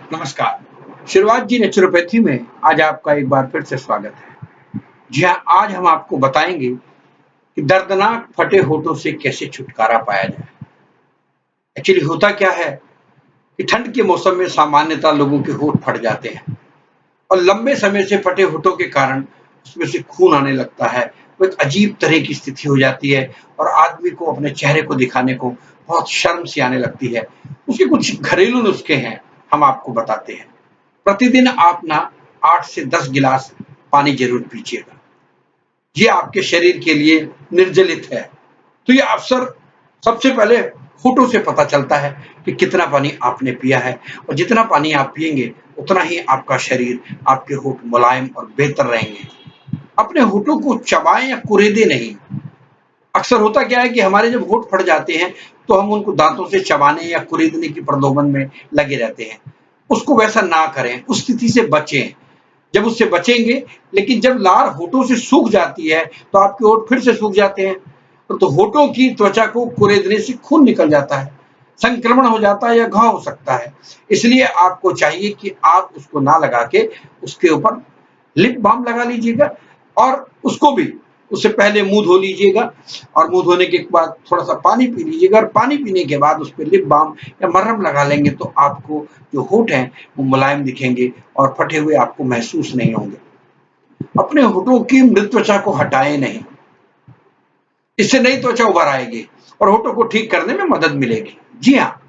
नमस्कार। शुरुआत जी नेचुरोपैथी में आज आपका एक बार फिर से स्वागत है। जी हाँ, आज हम आपको बताएंगे कि दर्दनाक फटे होठों से कैसे छुटकारा पाया जाए। एक्चुअली होता क्या है कि ठंड के मौसम में सामान्यतः लोगों के होठ फट जाते हैं और लंबे समय से फटे होठों के कारण उसमें से खून आने लगता है। वो एक अजीब तरह की स्थिति हो जाती है और आदमी को अपने चेहरे को दिखाने को बहुत शर्म सी आने लगती है। उसके कुछ घरेलू नुस्खे हैं, हम आपको बताते हैं। प्रतिदिन आप ना 8 से 10 गिलास पानी जरूर पीजिएगा। ये आपके शरीर के लिए निर्जलित है। तो ये अवसर सबसे पहले होठों से पता चलता है कि कितना पानी आपने पिया है और जितना पानी आप पिएंगे उतना ही आपका शरीर, आपके होठ मुलायम और बेहतर रहेंगे। अपने होठों को चबाएं या कुरेदे नहीं। अक्सर होता क्या है कि हमारे जब होठ फट जाते हैं तो हम उनको दांतों से चबाने या कुरेदने की प्रलोभन में लगे रहते हैं। उसको वैसा ना करें, उस स्थिति से बचें। जब उससे बचेंगे, लेकिन जब लार होठों से सूख जाती है तो आपके होठ फिर से सूख जाते हैं। तो होठों की त्वचा को कुरेदने से खून निकल जाता है, संक्रमण हो जाता है या घाव हो सकता है। इसलिए आपको चाहिए कि आप उसको ना लगा के उसके ऊपर लिप बाम लगा लीजिएगा और उसको भी उससे पहले मुंह धो लीजिएगा और मुंह धोने के बाद थोड़ा सा पानी पी लीजिएगा और पानी पीने के बाद उस पर लिप बाम या मरहम लगा लेंगे तो आपको जो होठ हैं वो मुलायम दिखेंगे और फटे हुए आपको महसूस नहीं होंगे। अपने होठों की मृत त्वचा को हटाएं नहीं, इससे नई त्वचा उभर आएगी और होठों को ठीक करने में मदद मिलेगी। जी हाँ,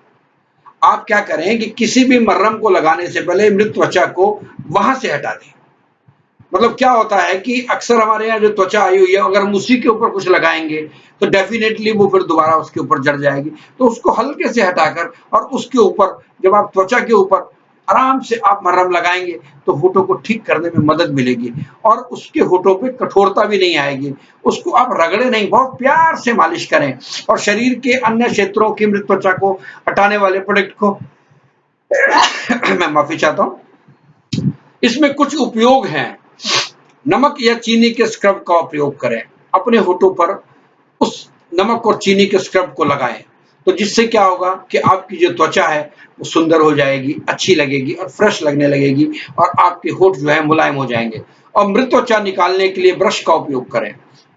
आप क्या करें कि किसी भी मरहम को लगाने से पहले मृत त्वचा को वहां से हटा दें। मतलब क्या होता है कि अक्सर हमारे यहाँ जो त्वचा आई हुई है, अगर हम उसी के ऊपर कुछ लगाएंगे तो डेफिनेटली वो फिर दोबारा उसके ऊपर जड़ जाएगी। तो उसको हल्के से हटाकर और उसके ऊपर जब आप त्वचा के ऊपर आराम से आप मरहम लगाएंगे तो होठों को ठीक करने में मदद मिलेगी और उसके होठों पे कठोरता भी नहीं आएगी। उसको आप रगड़े नहीं, बहुत प्यार से मालिश करें और शरीर के अन्य क्षेत्रों की मृत त्वचा को हटाने वाले प्रोडक्ट को मैं माफी चाहता हूँ, इसमें कुछ उपयोग हैं। नमक या चीनी के स्क्रब का उपयोग करें। अपने होठों पर उस नमक और चीनी के स्क्रब को लगाएं तो जिससे क्या होगा कि आपकी जो त्वचा है वो सुंदर हो जाएगी, अच्छी लगेगी और फ्रेश लगने लगेगी और आपके होठ जो है मुलायम हो जाएंगे। और मृत त्वचा निकालने के लिए ब्रश का उपयोग करें।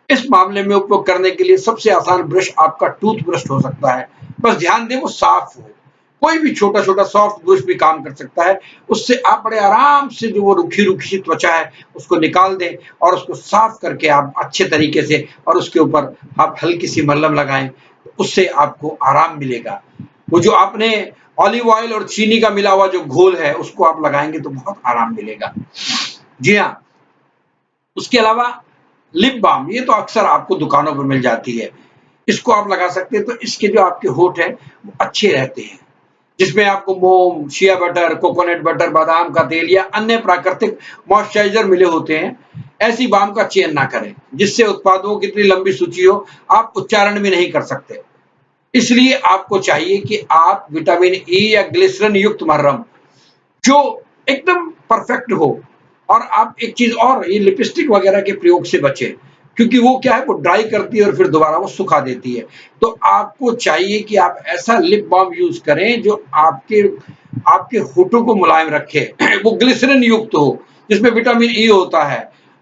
इस मामले में उपयोग करने के लिए सबसे आसान ब्रश आपका टूथ ब्रश हो सकता है। बस ध्यान दें वो साफ हो। कोई भी छोटा छोटा सॉफ्ट ब्रश भी काम कर सकता है। उससे आप बड़े आराम से जो वो रूखी रूखी सी त्वचा है उसको निकाल दें और उसको साफ करके आप अच्छे तरीके से और उसके ऊपर आप हल्की सी मलहम लगाएं, उससे आपको आराम मिलेगा। वो जो आपने ऑलिव ऑयल और चीनी का मिला हुआ जो घोल है उसको आप लगाएंगे तो बहुत आराम मिलेगा। जी हाँ, उसके अलावा लिप बाम, ये तो अक्सर आपको दुकानों पर मिल जाती है। इसको आप लगा सकते हैं तो इसके जो आपके होठ हैं वो अच्छे रहते हैं। जिसमें आपको मोम, शिया बटर, कोकोनट बटर, बादाम का तेल या अन्य प्राकृतिक मॉइस्चराइजर मिले होते हैं। ऐसी बाम का चयन ना करें जिससे उत्पादों की इतनी लंबी सूची हो, आप उच्चारण भी नहीं कर सकते। इसलिए आपको चाहिए कि आप विटामिन ई या ग्लिसरीन युक्त मरहम जो एकदम परफेक्ट हो। और आप एक चीज और, ये लिपस्टिक वगैरह के प्रयोग से बचें क्योंकि वो क्या है, वो ड्राई करती है और फिर दोबारा वो सुखा देती है। तो आपको चाहिए कि आप ऐसा लिप बाम यूज करें जो आपके आपके होठों को मुलायम रखे वो ग्लिसरीन युक्त हो जिसमें विटामिन ई होता है।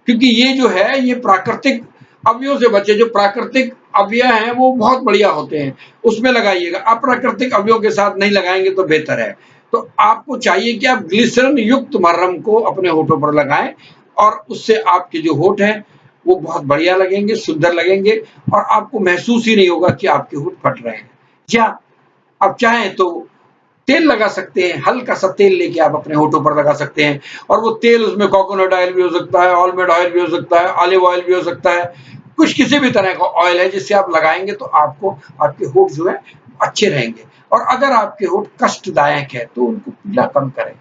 क्योंकि ये जो है ये प्राकृतिक अवयवों से बचे। जो प्राकृतिक अवयव हैं वो बहुत बढ़िया होते हैं, उसमें लगाइएगा। अप्राकृतिक अवयवों के साथ नहीं लगाएंगे तो बेहतर है। तो आपको चाहिए कि आप ग्लिसरीन युक्त मरहम को अपने होठों पर लगाएं और उससे आपके जो होठ हैं वो बहुत बढ़िया लगेंगे, सुंदर लगेंगे और आपको महसूस ही नहीं होगा कि आपके होठ फट रहे हैं। या आप चाहें तो तेल लगा सकते हैं, हल्का सा तेल लेके आप अपने होठों पर लगा सकते हैं। और वो तेल, उसमें कोकोनट ऑयल भी हो सकता है, ऑलमंड ऑयल भी हो सकता है, ऑलिव ऑयल भी हो सकता है। कुछ किसी भी तरह का ऑयल है जिससे आप लगाएंगे तो आपको आपके होठ जो है अच्छे रहेंगे। और अगर आपके होठ कष्टदायक है तो उनको पीला कम करें।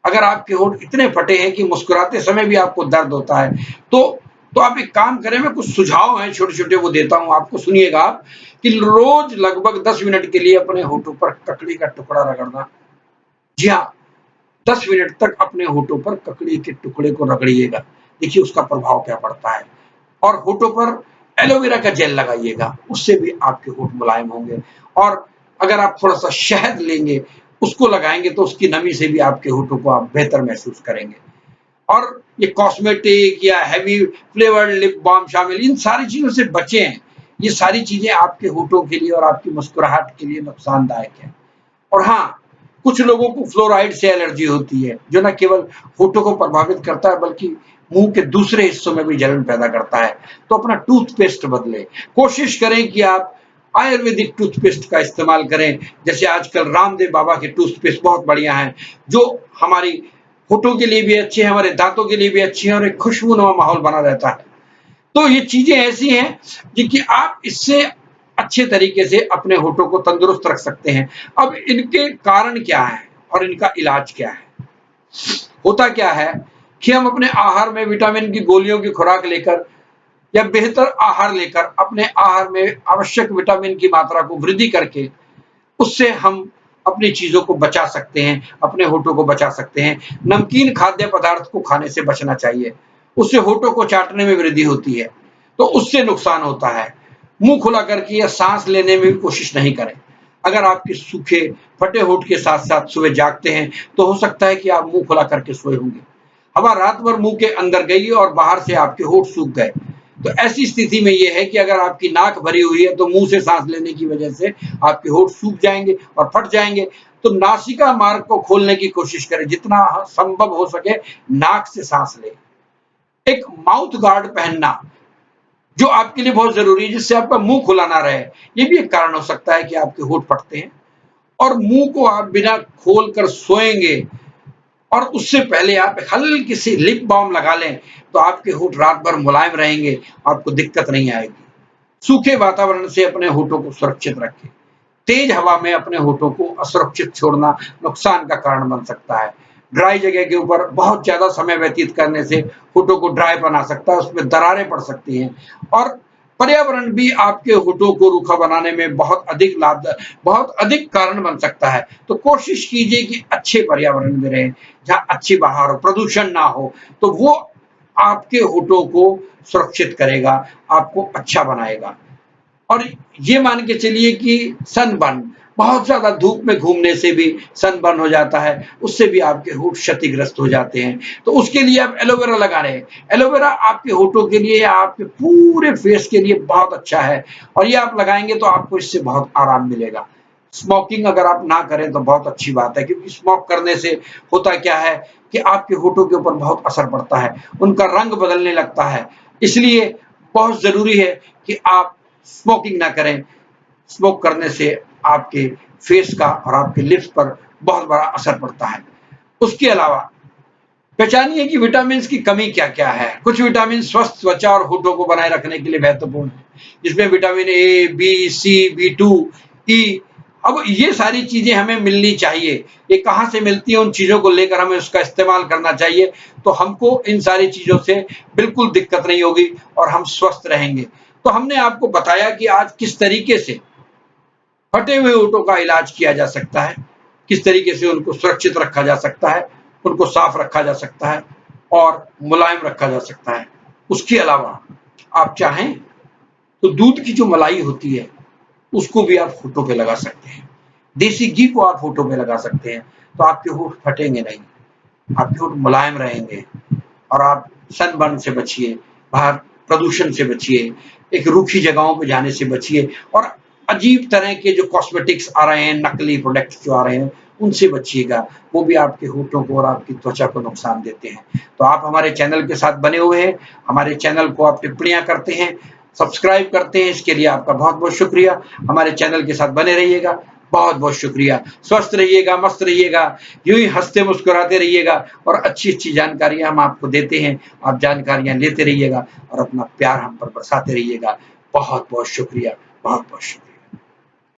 अगर आपके होठ इतने फटे हैं कि मुस्कुराते समय भी आपको दर्द होता है तो आप एक काम करें, मैं कुछ सुझाव हैं छोटे छोटे वो देता हूं आपको, सुनिएगा आप। कि रोज लगभग 10 मिनट के लिए अपने होठों पर ककड़ी का टुकड़ा रगड़ना। जी हाँ, 10 मिनट तक अपने होठों पर ककड़ी के टुकड़े को रगड़िएगा, देखिए उसका प्रभाव क्या पड़ता है। और होठों पर एलोवेरा का जेल लगाइएगा, उससे भी आपके होठ मुलायम होंगे। और अगर आप थोड़ा सा शहद लेंगे उसको लगाएंगे तो उसकी नमी से भी आपके होठों को आप बेहतर महसूस करेंगे। और ये कॉस्मेटिक या हैवी फ्लेवर्ड लिप बाम शामिल, इन सारी चीजों से बचें। ये सारी चीजें आपके होठों के लिए और आपकी मुस्कुराहट के लिए नुकसानदायक है। और हाँ, कुछ लोगों को फ्लोराइड से एलर्जी होती है, जो न केवल होठों को प्रभावित करता है बल्कि मुंह के दूसरे हिस्सों में भी जलन पैदा करता है। तो अपना टूथपेस्ट बदलें। कोशिश करें कि आप आयुर्वेदिक टूथपेस्ट का इस्तेमाल करें। जैसे आजकल रामदेव बाबा के टूथपेस्ट बहुत बढ़िया हैं, जो हमारी होठों के लिए भी अच्छे हैं, हमारे दांतों के लिए भी अच्छे हैं और एक खुशबूनुमा माहौल बना रहता है। तो ये चीजें ऐसी हैं कि आप इससे अच्छे तरीके से अपने होठों को तंदुरुस्त रख सकते हैं। अब इनके कारण क्या है और इनका इलाज क्या है? होता क्या है कि हम अपने आहार में विटामिन की गोलियों की खुराक लेकर या बेहतर आहार लेकर अपने आहार में आवश्यक विटामिन की मात्रा को वृद्धि करके उससे हम अपनी चीजों को बचा सकते हैं, अपने होठों को बचा सकते हैं। नमकीन खाद्य पदार्थ को खाने से बचना चाहिए, उससे होठों को चाटने में वृद्धि होती है, तो उससे नुकसान होता है। मुंह खुला करके या सांस लेने में भी कोशिश नहीं करें। अगर आपके सूखे फटे होठ के साथ साथ सुबह जागते हैं तो हो सकता है कि आप मुंह खुला करके सोए होंगे। हवा रात भर मुंह के अंदर गई और बाहर से आपके होठ सूख गए। तो ऐसी स्थिति में यह है कि अगर आपकी नाक भरी हुई है तो मुंह से सांस लेने की वजह से आपके होठ सूख जाएंगे और फट जाएंगे। तो नासिका मार्ग को खोलने की कोशिश करें, जितना संभव हो सके नाक से सांस लें। एक माउथ गार्ड पहनना जो आपके लिए बहुत जरूरी है, जिससे आपका मुंह खुला ना रहे। ये भी एक कारण हो सकता है कि आपके होठ फटते हैं। और मुंह को आप बिना खोल कर सोएंगे और उससे पहले आप हल्की सी लिप बाम लगा लें तो आपके होठ रात भर मुलायम रहेंगे, आपको दिक्कत नहीं आएगी। सूखे वातावरण से अपने होठों को सुरक्षित रखें। तेज हवा में अपने होठों को असुरक्षित छोड़ना नुकसान का कारण बन सकता है। ड्राई जगह के ऊपर बहुत ज्यादा समय व्यतीत करने से होठों को ड्राईपन आ सकता है, उसमें दरारें पड़ सकती हैं। और पर्यावरण भी आपके होठों को रूखा बनाने में बहुत अधिक कारण बन सकता है। तो कोशिश कीजिए कि अच्छे पर्यावरण में रहें, जहाँ अच्छी बहार हो, प्रदूषण ना हो, तो वो आपके होठों को सुरक्षित करेगा, आपको अच्छा बनाएगा। और ये मान के चलिए कि सनबर्न, बहुत ज्यादा धूप में घूमने से भी सनबर्न हो जाता है, उससे भी आपके होठ क्षतिग्रस्त हो जाते हैं। तो उसके लिए आप एलोवेरा लगा रहे हैं। एलोवेरा आपके होठों के लिए या आपके पूरे फेस के लिए बहुत अच्छा है और ये आप लगाएंगे तो आपको इससे बहुत आराम मिलेगा। स्मोकिंग अगर आप ना करें तो बहुत अच्छी बात है, क्योंकि स्मोक करने से होता क्या है कि आपके होठों के ऊपर बहुत असर पड़ता है, उनका रंग बदलने लगता है। इसलिए बहुत जरूरी है कि आप स्मोकिंग ना करें। स्मोक करने से आपके फेस का और आपके लिप्स पर बहुत बड़ा असर पड़ता है। उसके अलावा पहचानिए कि विटामिन की कमी क्या-क्या है। कुछ विटामिन स्वस्थ त्वचा और होठों को बनाए रखने के लिए महत्वपूर्ण है, जिसमें विटामिन ए, बी, सी, बी2, ई। अब ये सारी चीजें हमें मिलनी चाहिए। ये कहाँ से मिलती है, उन चीजों को लेकर हमें उसका इस्तेमाल करना चाहिए, तो हमको इन सारी चीजों से बिल्कुल दिक्कत नहीं होगी और हम स्वस्थ रहेंगे। तो हमने आपको बताया कि आज किस तरीके से फटे हुए होठों का इलाज किया जा सकता है, किस तरीके से उनको सुरक्षित रखा जा सकता है, उनको साफ रखा जा सकता है और मुलायम रखा जा सकता है। उसके अलावा आप चाहें तो दूध की जो मलाई होती है उसको भी आप होठों पे लगा सकते हैं। देसी घी को आप होठों पे लगा सकते हैं, तो आपके होठ फटेंगे नहीं, आपके होठ मुलायम रहेंगे और आप सनबर्न से बचिए, बाहर प्रदूषण से बचिए, एक रूखी जगहों पे जाने से बचिए और अजीब तरह के जो कॉस्मेटिक्स आ रहे हैं, नकली प्रोडक्ट्स जो आ रहे हैं, उनसे बचिएगा। वो भी आपके होठों को और आपकी त्वचा को नुकसान देते हैं। तो आप हमारे चैनल के साथ बने हुए हैं, हमारे चैनल को आप टिप्पणियाँ करते हैं, सब्सक्राइब करते हैं, इसके लिए आपका बहुत-बहुत शुक्रिया। हमारे चैनल के साथ बने रहिएगा, बहुत-बहुत शुक्रिया। स्वस्थ रहिएगा, मस्त रहिएगा, यूँ ही हँसते मुस्कुराते रहिएगा और अच्छी-अच्छी जानकारियाँ हम आपको देते हैं। आप जानकारियाँ लेते रहिएगा और अपना प्यार हम पर बरसाते रहिएगा। बहुत-बहुत शुक्रिया, बहुत-बहुत शुक्रिया।